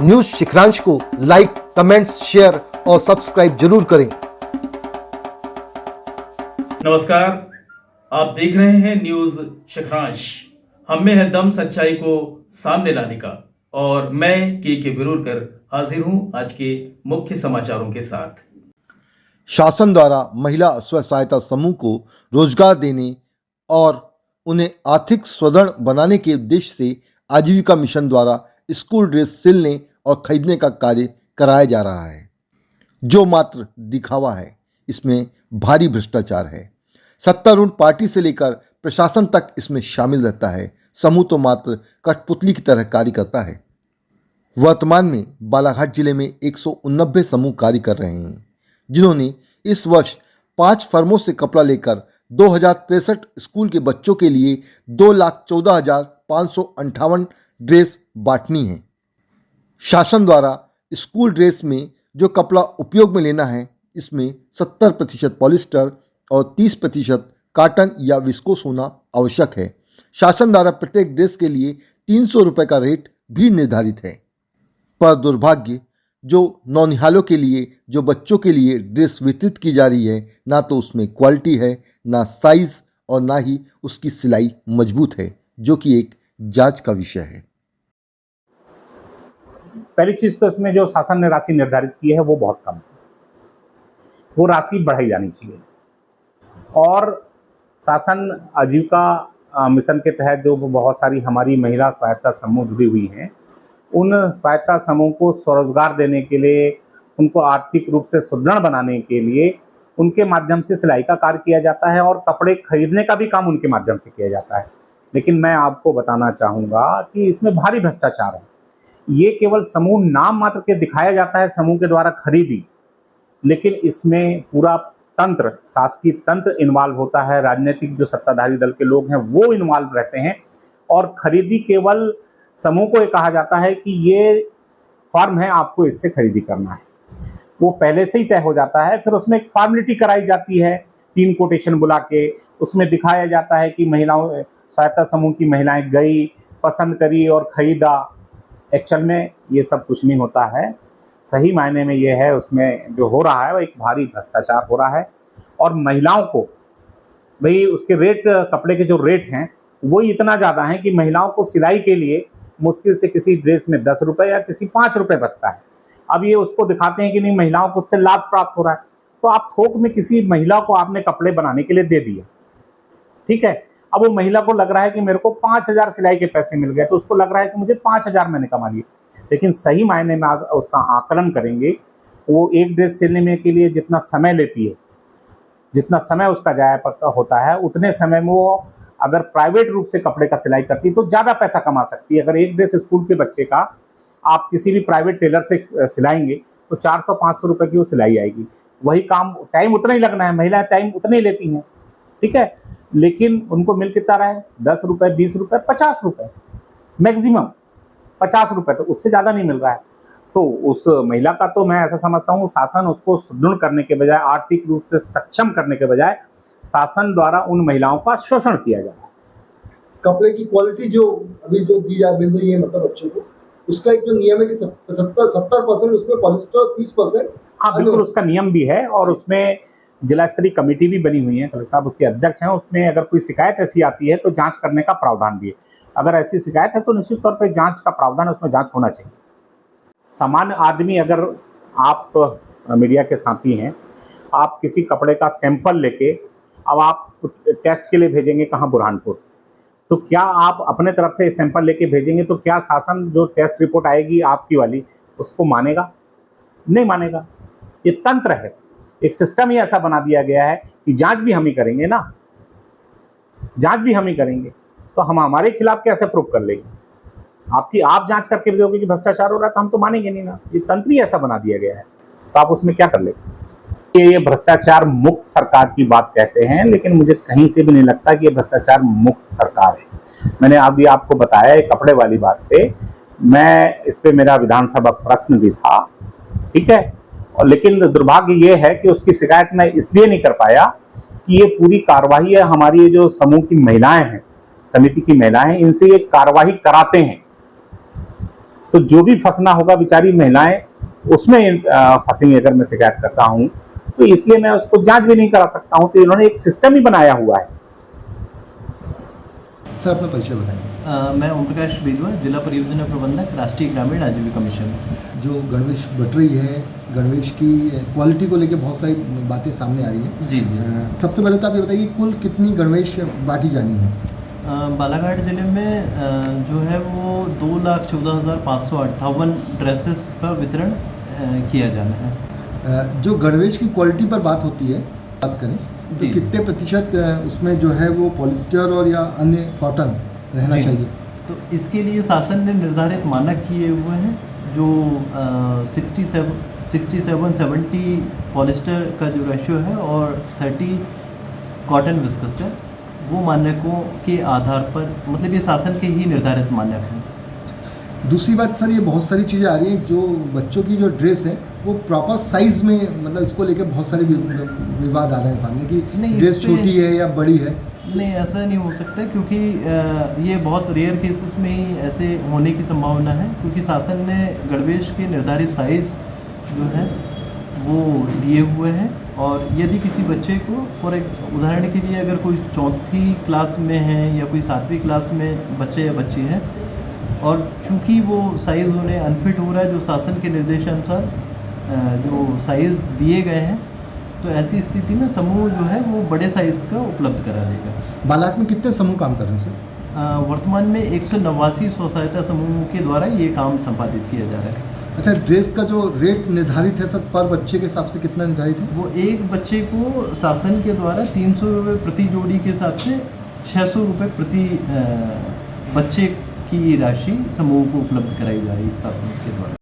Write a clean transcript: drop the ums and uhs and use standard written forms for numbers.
News शिखरांश को like, comments, share और subscribe जरूर करें। नमस्कार, आप देख रहे हैं न्यूज शिखरांश। हम में है दम सच्चाई को सामने लाने का और मैं के बिरूरकर हाजिर हूं आज के मुख्य समाचारों के साथ। शासन द्वारा महिला स्व सहायता समूह को रोजगार देने और उन्हें आर्थिक सुदृढ़ बनाने के उद्देश्य से आजीविका मिशन द्वारा स्कूल ड्रेस सिलने और खरीदने का कार्य कराया जा रहा है, जो मात्र दिखावा है। इसमें भारी भ्रष्टाचार है। सत्तारूढ़ पार्टी से लेकर प्रशासन तक इसमें शामिल रहता है। समूह तो मात्र कठपुतली की तरह कार्य करता है। वर्तमान में बालाघाट जिले में 189 समूह कार्य कर रहे हैं, जिन्होंने इस वर्ष 5 फर्मों से कपड़ा लेकर 2063 स्कूल के बच्चों के लिए 2,14,558 ड्रेस बांटनी है। शासन द्वारा स्कूल ड्रेस में जो कपड़ा उपयोग में लेना है, इसमें 70% पॉलिस्टर और 30% कॉटन या विस्कोस होना आवश्यक है। शासन द्वारा प्रत्येक ड्रेस के लिए 300 रुपये का रेट भी निर्धारित है। पर दुर्भाग्य, जो नौनिहालों के लिए, जो बच्चों के लिए ड्रेस वितरित की जा रही है, ना तो उसमें क्वालिटी है, ना साइज और ना ही उसकी सिलाई मजबूत है, जो कि एक जांच का विषय है। पहली चीज़ तो इसमें जो शासन ने राशि निर्धारित की है वो बहुत कम है, वो राशि बढ़ाई जानी चाहिए। और शासन आजीविका मिशन के तहत जो बहुत सारी हमारी महिला सहायता समूह जुड़ी हुई हैं, उन सहायता समूह को स्वरोजगार देने के लिए, उनको आर्थिक रूप से सुदृढ़ बनाने के लिए उनके माध्यम से सिलाई का कार्य किया जाता है और कपड़े खरीदने का भी काम उनके माध्यम से किया जाता है। लेकिन मैं आपको बताना चाहूँगा कि इसमें भारी भ्रष्टाचार है। ये केवल समूह नाम मात्र के दिखाया जाता है, समूह के द्वारा खरीदी, लेकिन इसमें पूरा तंत्र, शासकीय तंत्र इन्वॉल्व होता है। राजनीतिक जो सत्ताधारी दल के लोग हैं वो इन्वॉल्व रहते हैं और खरीदी केवल समूह को ये कहा जाता है कि ये फॉर्म है, आपको इससे खरीदी करना है। वो पहले से ही तय हो जाता है। फिर उसमें एक फॉर्मेलिटी कराई जाती है, 3 कोटेशन बुला के उसमें दिखाया जाता है कि महिलाओं सहायता समूह की महिलाएं गई, पसंद करी और खरीदा। एक्चुअल में ये सब कुछ नहीं होता है। सही मायने में ये है, उसमें जो हो रहा है वो एक भारी भ्रष्टाचार हो रहा है। और महिलाओं को भाई उसके रेट, कपड़े के जो रेट हैं वो इतना ज़्यादा है कि महिलाओं को सिलाई के लिए मुश्किल से किसी ड्रेस में 10 रुपये या किसी 5 रुपये बचता है। अब ये उसको दिखाते हैं कि नहीं, महिलाओं को उससे लाभ प्राप्त हो रहा है, तो आप थोक में किसी महिला को आपने कपड़े बनाने के लिए दे दिए, ठीक है। अब वो महिला को लग रहा है कि मेरे को 5,000 सिलाई के पैसे मिल गए, तो उसको लग रहा है कि मुझे 5,000 मैंने कमा लिए। लेकिन सही मायने में उसका आकलन करेंगे, वो एक ड्रेस सिलने में के लिए जितना समय लेती है, जितना समय उसका जाया होता है, उतने समय में वो अगर प्राइवेट रूप से कपड़े का सिलाई करती है तो ज़्यादा पैसा कमा सकती है। अगर एक ड्रेस स्कूल के बच्चे का आप किसी भी प्राइवेट टेलर से सिलाएंगे तो 400-500 रुपये की वो सिलाई आएगी। वही काम, टाइम उतना ही लगना है, महिलाएं टाइम उतना ही लेती हैं, ठीक है। लेकिन उनको मिल कितना रहा है, 10 रुपये, 20 रुपये, 50 रुपये, मैक्सिमम 50 रुपये, तो उससे ज़्यादा नहीं मिल रहा है। तो उस महिला का, तो मैं ऐसा समझता हूँ, शासन उसको सुदृढ़ करने के बजाय, आर्थिक रूप से सक्षम करने के बजाय, शासन द्वारा उन महिलाओं का शोषण किया जा रहा है। कपड़े की क्वालिटी जो अभी जो मिल रही है मतलब बच्चों को, उसका एक जो नियम है कि 70% उसमें पॉलिस्टर, 30%। हाँ बिल्कुल, उसका नियम भी है और उसमें जिला स्तरीय कमेटी भी बनी हुई है, कलेक्टर साहब उसके अध्यक्ष हैं। उसमें अगर कोई शिकायत ऐसी आती है तो जांच करने का प्रावधान भी है। अगर ऐसी शिकायत है तो निश्चित तौर पर जांच का प्रावधान, उसमें जांच होना चाहिए। सामान्य आदमी, अगर आप मीडिया के साथी हैं, आप किसी कपड़े का सैंपल लेके अब आप टेस्ट के लिए भेजेंगे कहाँ, बुरहानपुर, तो क्या आप अपने तरफ से सैंपल लेके भेजेंगे तो क्या शासन जो टेस्ट रिपोर्ट आएगी आपकी वाली, उसको मानेगा? नहीं मानेगा। ये तंत्र है, एक सिस्टम ही ऐसा बना दिया गया है कि जांच भी हम ही करेंगे ना, जांच भी हम ही करेंगे, तो हम हमारे खिलाफ कैसे प्रूव कर लेंगे? आप जांच करके दोगे कि भ्रष्टाचार हो रहा है तो हम तो मानेंगे नहीं ना। ये तंत्र ही ऐसा बना दिया गया है, तो आप उसमें क्या कर लेंगे? ये भ्रष्टाचार मुक्त सरकार की बात कहते हैं, लेकिन मुझे कहीं से भी नहीं लगता कि ये भ्रष्टाचार मुक्त सरकार है। मैंने अभी आपको बताया कपड़े वाली बात पे, मैं इस पे मेरा विधानसभा प्रश्न भी था, ठीक है। और लेकिन दुर्भाग्य ये है कि उसकी शिकायत मैं इसलिए नहीं कर पाया कि ये पूरी कार्यवाही है, हमारी ये जो समूह की महिलाएं हैं, समिति की महिलाएं, इनसे ये कार्यवाही कराते हैं, तो जो भी फंसना होगा बेचारी महिलाएं उसमें फंसेंगी अगर मैं शिकायत करता हूं, तो इसलिए मैं उसको जांच भी नहीं करा सकता हूं। तो इन्होंने एक सिस्टम ही बनाया हुआ है। सर अपना परिचय बताइए। मैं ओम प्रकाश बेदवा, जिला परियोजना प्रबंधक, राष्ट्रीय ग्रामीण आजीविका मिशन। जो गणवेश बट रही है, गणवेश की क्वालिटी को लेकर बहुत सारी बातें सामने आ रही हैं। जी जी। सबसे पहले तो आप ये बताइए कुल कितनी गणवेश बांटी जानी है? बालाघाट ज़िले में जो है वो 2,14,558 ड्रेसेस का वितरण किया जाना है। जो गणवेश की क्वालिटी पर बात होती है, बात करें तो जी। कितने प्रतिशत उसमें जो है वो पॉलिस्टर और या अन्य कॉटन रहना जी। चाहिए? तो इसके लिए शासन ने निर्धारित मानक किए हुए हैं, जो 67-70 पॉलिस्टर का जो रेशियो है और 30 कॉटन विस्कस है, वो मानकों के आधार पर, मतलब ये शासन के ही निर्धारित मानक हैं। दूसरी बात सर, ये बहुत सारी चीज़ें आ रही हैं, जो बच्चों की जो ड्रेस है वो प्रॉपर साइज़ में, मतलब इसको लेकर बहुत सारे विवाद आ रहे हैं सामने कि नहीं, ड्रेस इससे- छोटी है या बड़ी है। नहीं, ऐसा नहीं हो सकता, क्योंकि ये बहुत रेयर केसेस में ही ऐसे होने की संभावना है, क्योंकि शासन ने गणवेश के निर्धारित साइज़ जो है वो दिए हुए हैं। और यदि किसी बच्चे को, फॉर उदाहरण के लिए, अगर कोई 4th क्लास में है या कोई 7वीं क्लास में बच्चे या बच्ची है और चूंकि वो साइज़ उन्हें अनफिट हो रहा है जो शासन के निर्देशानुसार जो साइज़ दिए गए हैं, तो ऐसी स्थिति में समूह जो है वो बड़े साइज़ का उपलब्ध करा देगा। बालाघाट में कितने समूह काम कर रहे हैं सर? वर्तमान में 189 स्व सहायता समूह के द्वारा ये काम संपादित किया जा रहा है। अच्छा, ड्रेस का जो रेट निर्धारित है सर, पर बच्चे के हिसाब से कितना निर्धारित है? वो एक बच्चे को शासन के द्वारा 300 रुपये प्रति जोड़ी के हिसाब से 600 रुपये प्रति बच्चे की राशि समूह को उपलब्ध कराई जा रही है शासन के द्वारा।